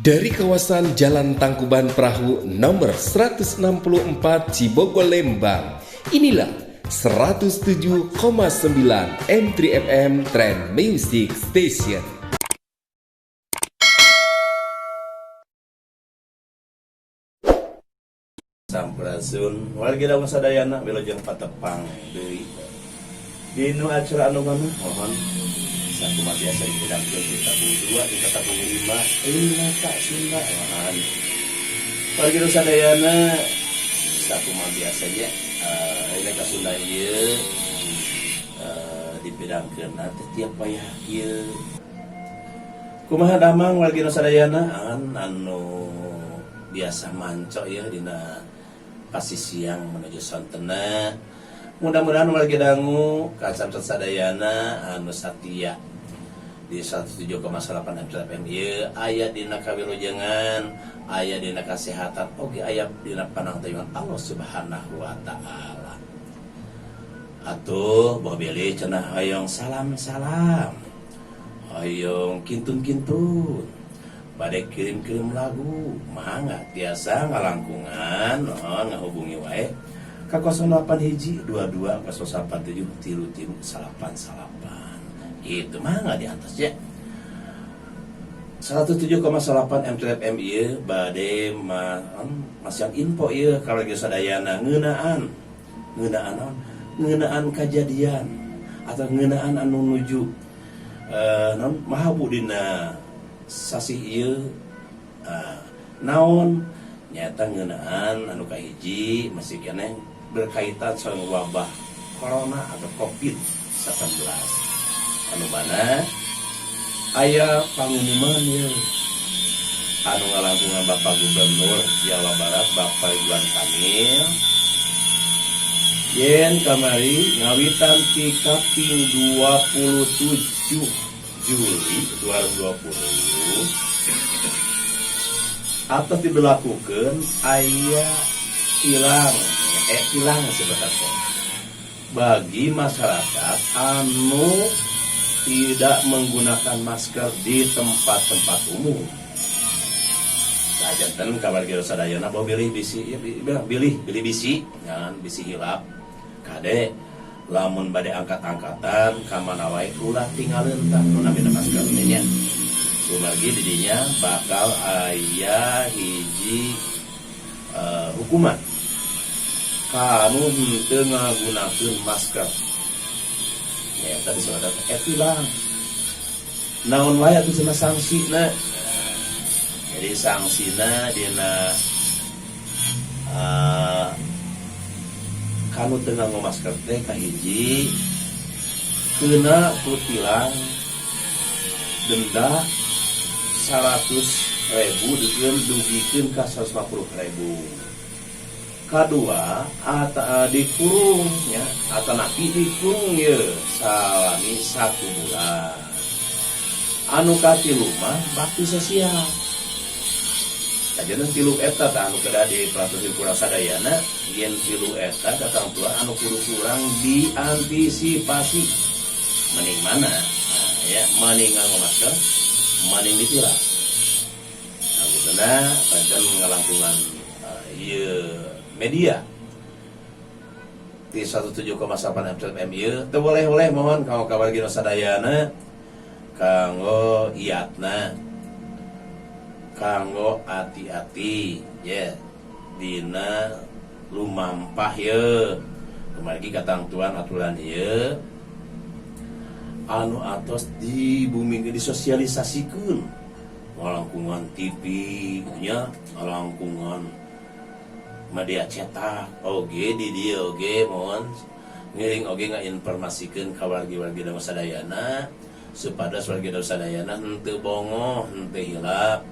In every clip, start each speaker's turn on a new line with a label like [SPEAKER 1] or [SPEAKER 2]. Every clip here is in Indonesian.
[SPEAKER 1] Dari kawasan Jalan Tangkuban Perahu nomor 164 Cibogor Lembang, inilah 107,9 M3FM Trend Music Station.
[SPEAKER 2] Sampurasun warga daun sadayana wilujeng patepang deui dinu acara anu mana mohon sakumaha biasa dipidangkeun di tabung 2 di tabung 5 tak Sunda mohon warga daun sadayana sakumaha biasanya ini ka Sunda ieu dipidangkeun tiap wayah ieu kumaha damang warga daun sadayana anu biasa manco ya dina pasti siang menuju Sontena. Mudah-mudahan warga dangu kacamat sadayana anu satia di 107,8 FM ieu aya dina kawilujengan, aya dina kasehatan, oge aya dina panangtayungan Allah Subhanahu wa taala. Atuh boh bilih cenah hayong salam-salam. Hayong kintun-kintun. Bade kirim-kirim lagu, mangga tiasa ngalangkungan, ngahubungi wae ka 08 hiji 22 08 7 88. Itu mangga di atas ya. 107,8 M3FM ieu bade masih info ieu ka warga sadayana ngeunaan kejadian atau ngeunaan anu nuju mahabu dina sasih ieu naon nyata ngeunaan anu kahiji masih keneh berkaitan sareng wabah corona atau COVID-19 anu mana aya pangumuman ieu anu ngalangkungan Bapak Gubernur Jawa Barat Bapak Ridwan Kamil yen kamari ngawitan ti kaping 27 Juli 2020 atau diberlakukan ayah hilang sebenarnya bagi masyarakat anu tidak menggunakan masker di tempat-tempat umum. Nah, jantan kabar kira sadayana bahwa bilih bisi jangan bisi hilap kade lamun bade angkat-angkatan kamana wae ulah tinggalin tah nu namina masker nya sumargi didinya bakal aya hiji hukuman kanu henteu ngagunakeun masker ya tadi saudara etilang naon wae atuh cenah sangsina jadi sangsina dina kanu teu nganggo masker teh kahiji keuna kutilang denda 100.000 dugikeun ka 150.000. Kadua dikurung nya atanapi dikurung ye salami 1 bulan. Anu katilu mah bakti sosial. Kajian tilu eta anu kada di peraturan kurang sadayana yen tilu eta datang tua anu kudu kurang diantisipasi mending mana ya mending nganggo masker mending ditilang nah bituna pancen ngalangkungan ieu media di 107,8 FM ieu teu boleh mohon kanggo kawargi sadayana kanggo iatna kanggo hati-hati ya dina lumampah ye kumargi katang tuan aturan ye anu atos di bumi disosialisasikeun ngalangkungan TV nya ngalangkungan media cetak oge di dieu oge mohon ngiring oge ngainformasikeun ka wargi-wargi daun sadayana supados wargi daun sadayana henteu bongo henteu hilap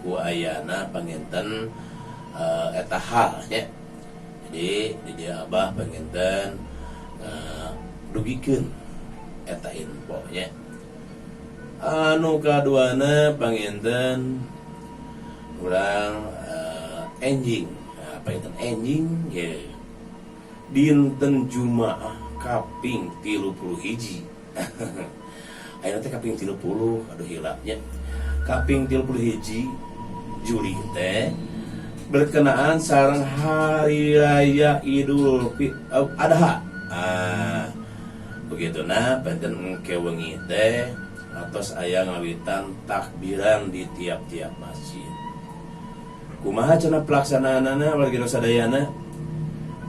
[SPEAKER 2] ku ayana panginten eta hal nya. Jadi di dia abah panginten dugikeun eta info nya. Anu kaduana panginten urang enjing. Apa itu enjing ya. Dinten Jumaah kaping 30 hiji. Ayeuna teh kaping 30 aduh hilapnya. Kaping 30 hiji Juli teh berkenaan sareng hari raya Idul Adha. Begitu nah penten engke wengi teh atos aya ngawitan takbiran di tiap-tiap masjid. Kumaha cenah pelaksanaanana wargi sadayana?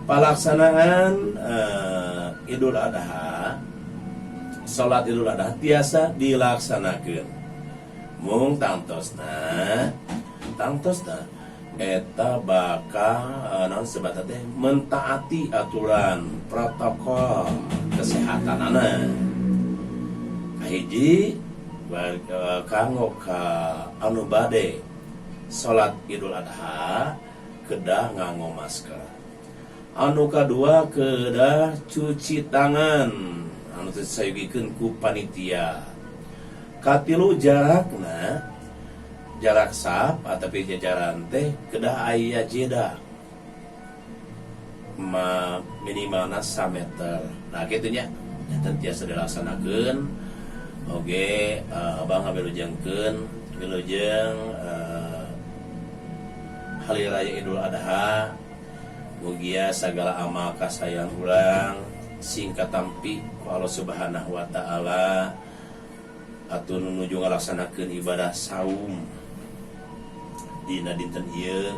[SPEAKER 2] Pelaksanaan Idul Adha, salat Idul Adha tiasa dilaksanakeun. Mung tangtosna eta bakal naon sebata teh mentaati aturan protokol kesehatanana. Kahiji kanggo ka anu bade salat Idul Adha kedah nganggo masker. Anu kadua kedah cuci tangan anu disayugikeun ku panitia. Katilu jarakna jarak sap atapi jajaran teh kedah aya jeda minimalna 1 meter. Nah kitu nya tiasa dilaksanakeun. Oge abang ngabilujengkeun wilujeng hari raya Idul Adha mugia sagala amal kasayang urang singkat tampi ku Allah Subhanahu wa taala atau nuju ngalaksanakeun ibadah saum dina dinten ieu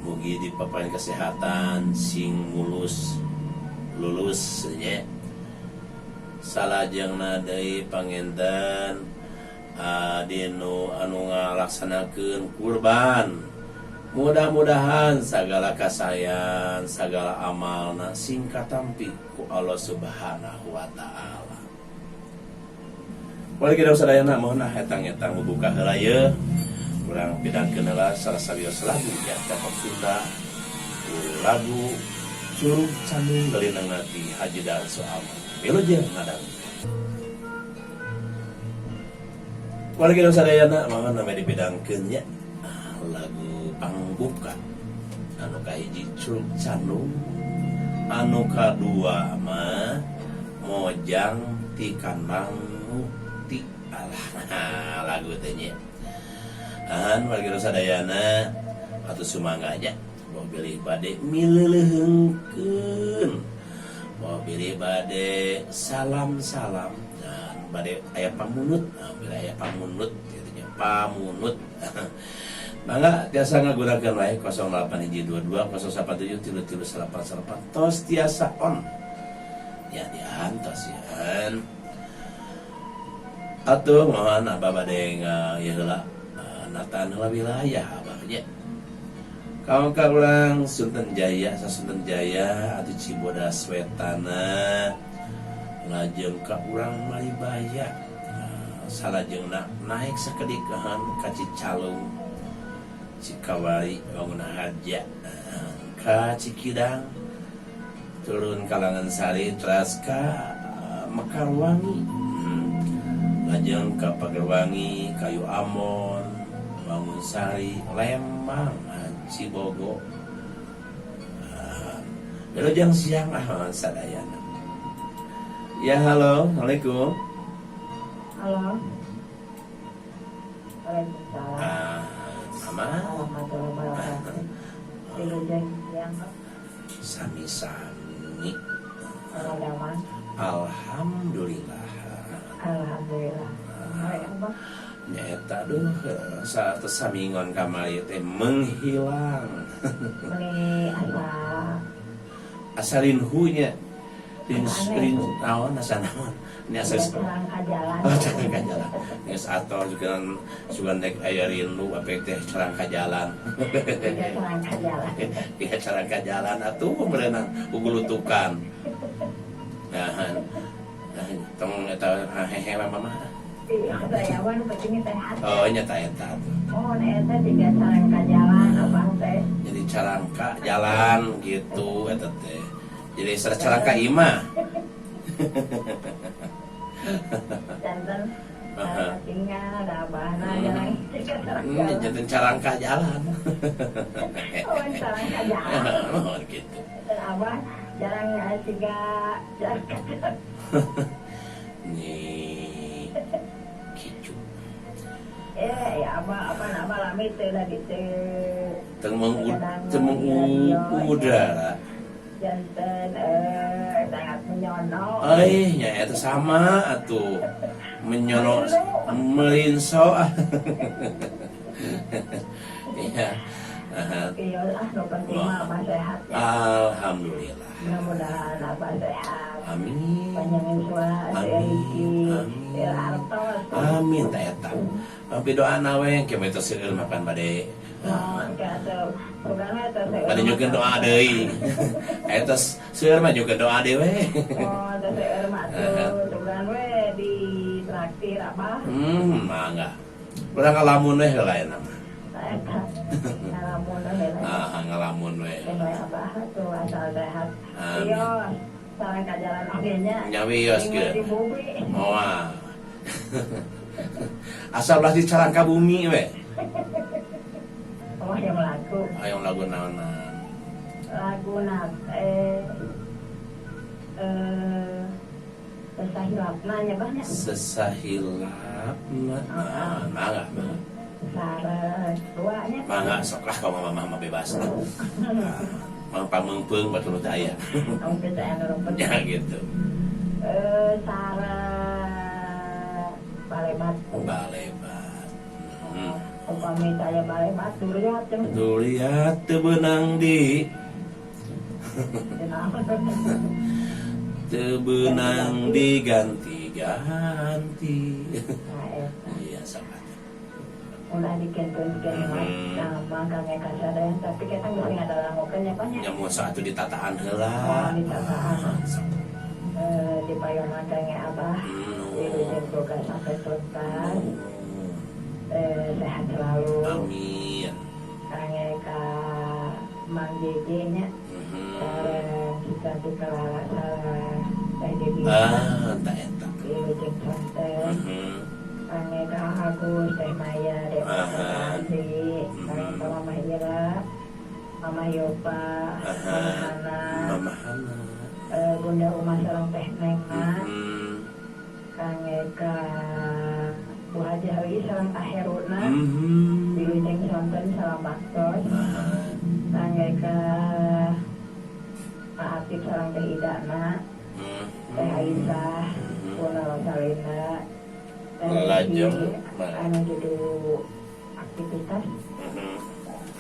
[SPEAKER 2] mugi dipaparin kesehatan sing lulus nya salajengna deui pangenten dinu anu ngalaksanakeun kurban mudah-mudahan segala kasayan segala amalna singkat tampi ku Allah Subhanahu wa taala. Wali kita sadayana mohon hetang-hetang membuka heula ye. Urang pidangkeun heula sarasawios lagu ya cakap Sunda. Lagu Curug Candung Galinang Nati Haji Dan Soal. Wilujeng ngadang. Wali kita sadayana mohon nami dipidangkeun nya lagu pangbuka anu kahiji Curug Candung, anu kadua mah Mojang ti Kandang Mukti. Alah lagu teh nya wargi sadayana atuh sumangganya mau pilih bade mileuleungkeun mau pilih bade salam-salam dan bade aya pamunut bila aya pamunut kitu nya pamunut. Mangga tiasa ngagunakeun wae 0822 0173388 tos tiasa on ya diantos ya kan. Atuh mohon abah bade ieu heula nataan heula wilayah abah nya. Kawan ka urang Sunten Jaya sasunten Jaya atuh Cibodas Wetana lajeng ka urang Malibaya salajengna naik sakedikeun ka Cicalung Cikawari bangun harja ka Cikidang turun Kalangan Sari teras ka Mekarwangi lajeng ka Pagerwangi Kayu Amon Bangun Sari Lembang Cibogo wilujeng siang sadayana. Ya halo, assalamualaikum.
[SPEAKER 3] Halo. Waalaikumsalam.
[SPEAKER 2] Mama.
[SPEAKER 3] Warahmatullahi wabarakatuh. Wilujeng siang.
[SPEAKER 2] Sami-sami.
[SPEAKER 3] Saradaman.
[SPEAKER 2] Alhamdulillah.
[SPEAKER 3] Alhamdulillah. Abah.
[SPEAKER 2] Nyata saat samingon kamari teh menghilang.
[SPEAKER 3] Meni
[SPEAKER 2] Asalin hunya. Rin naon asa naon. Ini asa
[SPEAKER 3] jalan ka jalan.
[SPEAKER 2] Oh, jalan ka jalan. Geus ator juga naik aya rindu apa teh jalan ka jalan.
[SPEAKER 3] Jalan ka jalan.
[SPEAKER 2] Iya jalan ka jalan atuh berenang ugulutukan. Nah, tong eta hehe mama.
[SPEAKER 3] Saya wan begini teh.
[SPEAKER 2] Oh, nyata eta.
[SPEAKER 3] Oh, eta juga jalan ka jalan abang teh.
[SPEAKER 2] Jadi carangka jalan gitu eta teh. Jadi carangka imah.
[SPEAKER 3] Jantan tinggal ada abahna jalan.
[SPEAKER 2] Jantan carangka jalan.
[SPEAKER 3] Oh, jalan ka jalan.
[SPEAKER 2] Oh, gitu.
[SPEAKER 3] Abah jalan tiga jalan ka jalan.
[SPEAKER 2] Nih kicu.
[SPEAKER 3] Ya abah apa nama lama kami telah
[SPEAKER 2] udara.
[SPEAKER 3] jantan sangat menyono.
[SPEAKER 2] Nya itu sama atuh. Menyono melinso. Iya.
[SPEAKER 3] Iya lah, no penting Abah sehat.
[SPEAKER 2] Alhamdulillah.
[SPEAKER 3] Mudah-mudahan Abah sehat.
[SPEAKER 2] Amin.
[SPEAKER 3] Panjangin suara, rezeki, hartos.
[SPEAKER 2] Amin teh eta. Tapi doa we kieu eta seueur makan bade.
[SPEAKER 3] Nah, kata bukannya itu
[SPEAKER 2] Bade nyukeun doa deui. Eta seueur mah nyukeun doa deui we.
[SPEAKER 3] Oh, itu seueur mah tuh, bukan we di traktir apa?
[SPEAKER 2] Mangga. Urang ngalamun we heula eta mah.
[SPEAKER 3] Eta. Ngalamun we.
[SPEAKER 2] Ngalamun we.
[SPEAKER 3] Kenapa Abah tuh asal sehat.
[SPEAKER 2] Amin.
[SPEAKER 3] Iya, sareng ka jalan oge-nya.
[SPEAKER 2] Nyawios
[SPEAKER 3] Di
[SPEAKER 2] geus.
[SPEAKER 3] bumi.
[SPEAKER 2] Moal. Asal belah dicarang ka bumi we.
[SPEAKER 3] Oh, yang lagu.
[SPEAKER 2] Hayong lagu naonan.
[SPEAKER 3] Lagu sesahilapna nya banyak.
[SPEAKER 2] Sesahilap mangga.
[SPEAKER 3] Sareng tuanya.
[SPEAKER 2] Mangga sok lah ka mama bebas. Mang pamengpeung batur teh aya.
[SPEAKER 3] Kamu percaya nurut.
[SPEAKER 2] Ya gitu.
[SPEAKER 3] Sareng balebat.
[SPEAKER 2] Balebat.
[SPEAKER 3] Upami saya balebat duriat jeung
[SPEAKER 2] Tuh lihat teu beunang di teu beunang diganti-ganti. Iya sahabat.
[SPEAKER 3] Ulah dikeun-keun nama kangge kasadayang tapi kita geus ngadalangukeun nya banyak.
[SPEAKER 2] Nya mun saatu ditataan heula.
[SPEAKER 3] Ditataan. Di payonan kangge Abah. Ibu boga sampai tuntas. Sehat selalu.
[SPEAKER 2] Amin.
[SPEAKER 3] Kangge ka Mang Jeje nya. Sareng kita dikalala sareng teh Dewi.
[SPEAKER 2] Tak eta.
[SPEAKER 3] Ibu jeung santen. Kangge ka Agus teh Maya Dewi Kasih. Kangge ka Mama Ira, Mama Yopa, Mama Hana.
[SPEAKER 2] Mama Hana.
[SPEAKER 3] Bunda Uma sareng teh Nengna. Kangge ka Bu Haji Hawi sareng Teh Heruna. Wilujeng santen sareng Baktos. Kangge ka Pak Atif sareng Teh Idana. Teh Aisyah, Bunda Rosalinda.
[SPEAKER 2] Lajeng
[SPEAKER 3] anu judu aktivitas.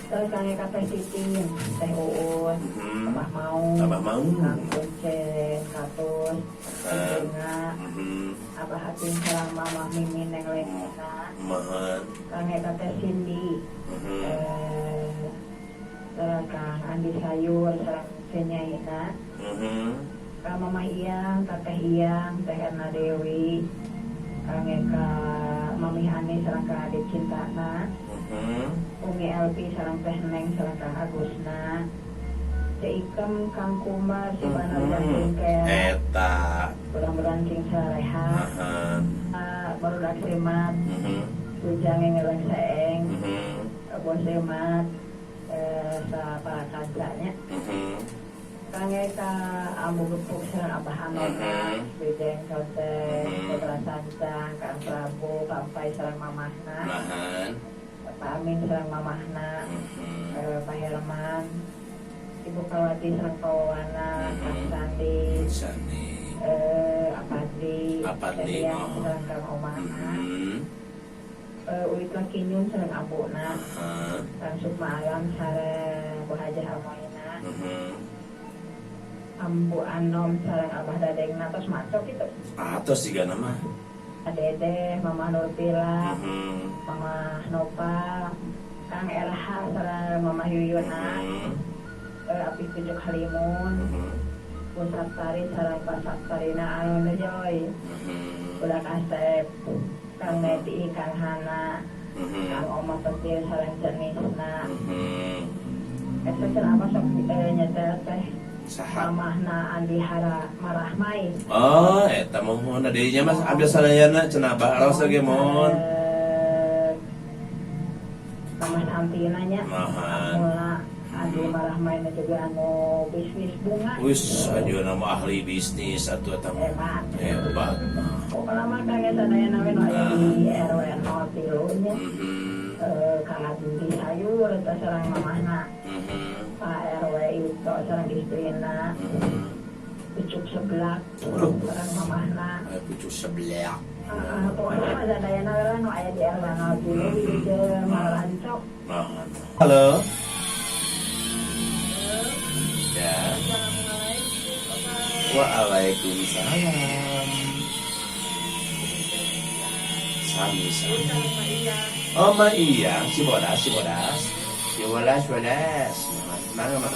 [SPEAKER 3] Terus kangge ka Teh Titin, Teh Uun, Abah Mau, Kang Kuncen, Katus, Bunga, Abah Hatim sareng Mama Mimin Neng Lena, kangge ka Teh Cindy, sareng Kang Andi Sayur, sareng Senyaina, ka Mama Iyang, ka Teh Iyang, Teh Erna Dewi, kangge ka Mami Hani sareng ka Adik Cintana, Umi Elpi sareng Teh Neng sareng Kang Agusna, Teh Ikem, Kang Kumar, si Banar dan Tingkel,
[SPEAKER 2] eta
[SPEAKER 3] mudah-mudahan cing sareha, barudak Semat, Tujang ngeleng seeng, Bos Semat, sa para kancanya, kangge ka Ambu Gepuk sareng Abah Anona, Bijeng Sote, Putra Sancang, Kang Prabu, Kang Pai sareng Mamahna, Pak Amin sareng Mamahna, Pak Herman, Ibu Kawati sareng Pawana, Kang Sandi, Apadi, Serian sareng Kang Omana, Uit Lakinyun sareng Abuna, Kang Sukma Alam sareng Bu Hajah Amoina, Ambu Anom sareng Abah Dadengna tos macok itu.
[SPEAKER 2] Atos siga nama.
[SPEAKER 3] Dede, Mama Nurpila, Mama Nopa, Kang Elha sareng Mama Yuyuna, Api Pujuk Halimun, Bu Saptari sareng Pak Saptarina anu Joy, Budak Asep, Kang Neti, Kang Hana, Kang Oma Petir sareng Cernisna. Eta cenah apa sok nyetel teh Mamahna Andi Hara Marahmai.
[SPEAKER 2] Oh, eta mohon dirinya Mas ambil sadayana cenah baros ge mohon.
[SPEAKER 3] Mama Santina nya. Mula Andi Marahmai juga anu bisnis bunga.
[SPEAKER 2] Wis ajeuna mah ahli bisnis atuh eta mah. Hebat.
[SPEAKER 3] Pokona mah kangge sadayana we nu aya di RW 03 nya. Andi sayur terserang mamahna. Pak RW itu serang istrina. Pucuk seblak serang mamahna.
[SPEAKER 2] Pucuk seblak.
[SPEAKER 3] Pokoknya ada dayana orang nu aya di RW 0 di Malancok.
[SPEAKER 2] Halo. Ya. Waalaikumsalam. Sami. Oh, Ma Iyang, Cibodas. Mana.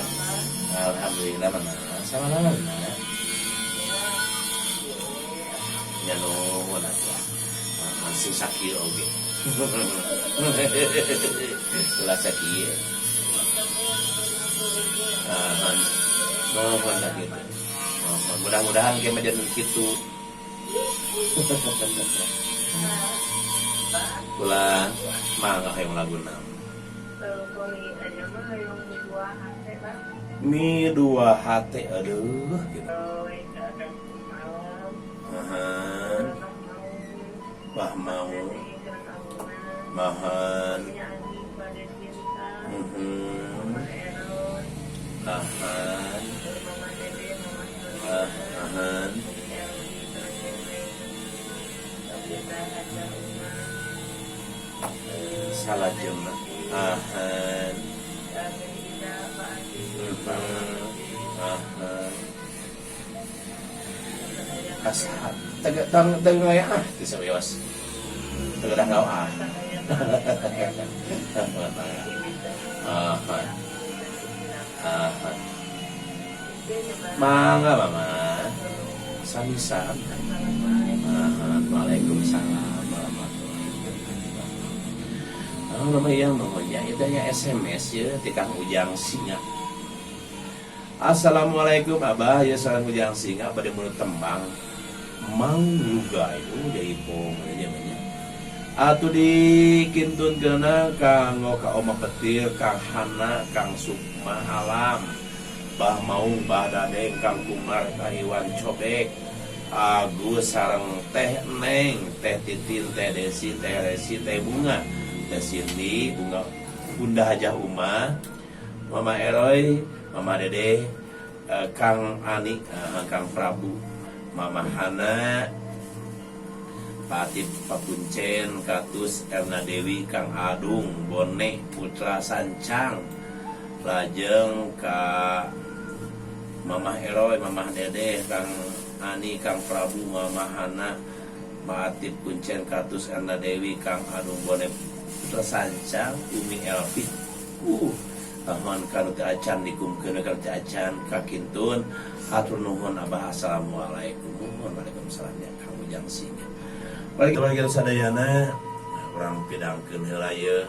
[SPEAKER 2] Alhamdulillah, Mama. Sama Mama. Ya nuhun atuh. Masih sakit oge. Ulah sakit. Mohon sakit. Mudah-mudahan kemudian kitu. Kula mangga hayang laguna. Mi dua hati aduh gitu. Bah mau mahan. Salah jemaah. Asal tengah ya di serius tengah ngau mangga Mama sami. Waalaikumsalam warahmatullahi wabarakatuh. Nama yang namanya itu ya SMS ya tikang ujang singa. Assalamualaikum Abah ya salam ujang singa pada mulut tembang mau juga itu jadi pong namanya. Atuh dikintun kena kanggo ka Oma Petir, Kang Hana, Kang Sukma Alam, Bah Maung, Bah Dadeng, Kang Kumar, Kang Iwan Cobek, Agus sareng Teh Neng, Teh Titin, Teh Desi, Teh Resi, Teh Bunga, Teh Cindy, Bunga, Bunda Hajah Uma, Mama Eroy, Mama Dede, Kang Ani, Kang Prabu, Mama Hana, Patip Papuncen, Katus, Erna Dewi, Kang Adung, Bone, Putra Sancang, Lajeng, Kak Mama Eroy, Mama Dede, Kang Ani, Kang Prabu, Mama Hana, Patip Puncen, Katus, Erna Dewi, Kang Adung, Bone, Putra Sancang, Umi Elvi, Ahman kanu teu acan dikumkeun ka teu acan kakintun hatur nuhun Abah. Assalamualaikum. Waalaikumsalam ya Kang Ujang Singa. Balik lagi sadayana urang pidangkeun heula ye.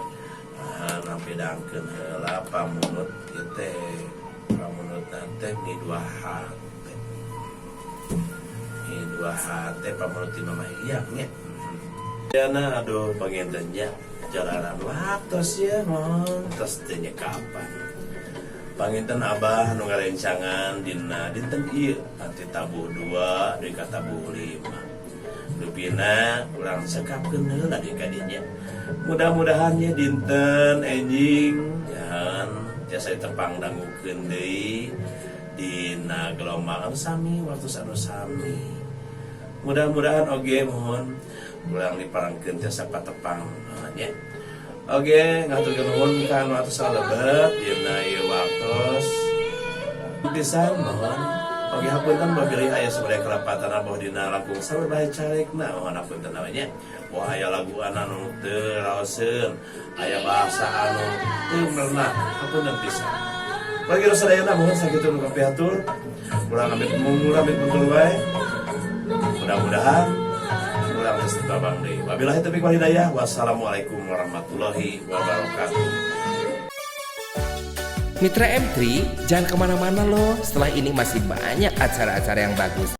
[SPEAKER 2] Urang pidangkeun heula pamunut ieu teh. Pamunutna teh mi dua hate. Mi dua hate pamunut ti Mama Iyang nya. Sadayana aduh panginten nya. Jalanan waktos ya mon tos teh nya kapan panginten Abah nu ngarencangan dina dinten ieu ati tabuh 2 deui ka tabuh 5 dupina urang sekapkeun heula di kadinya mudah-mudahan ya dinten enjing jahan tiasa ditepang dangukeun deui dina gelombang anu sami waktu anu sami mudah-mudahan oge mohon urang diparangkeun tiasa patepang nya. Oke, ngaturkeun nuhun ka anu atos salebet dina ieu waktos. Pisan mohon oge hapunten babili aya sabaraha kelapatan abah dina langkung sabaraha carekna mohon hapunten namanya. Wah aya lagu anu teu raoseun, aya bahasa anu teu merna hapunten pisan. Bagi sadayana mohon sakitu nu kapiatur. Urang amit puntul wae. Mudah-mudahan urang geus babang deui. Wabillahi taufiq wal hidayah. Wassalamualaikum warahmatullahi wabarakatuh.
[SPEAKER 1] Mitra M3, jangan kemana-mana loh. Setelah ini masih banyak acara-acara yang bagus.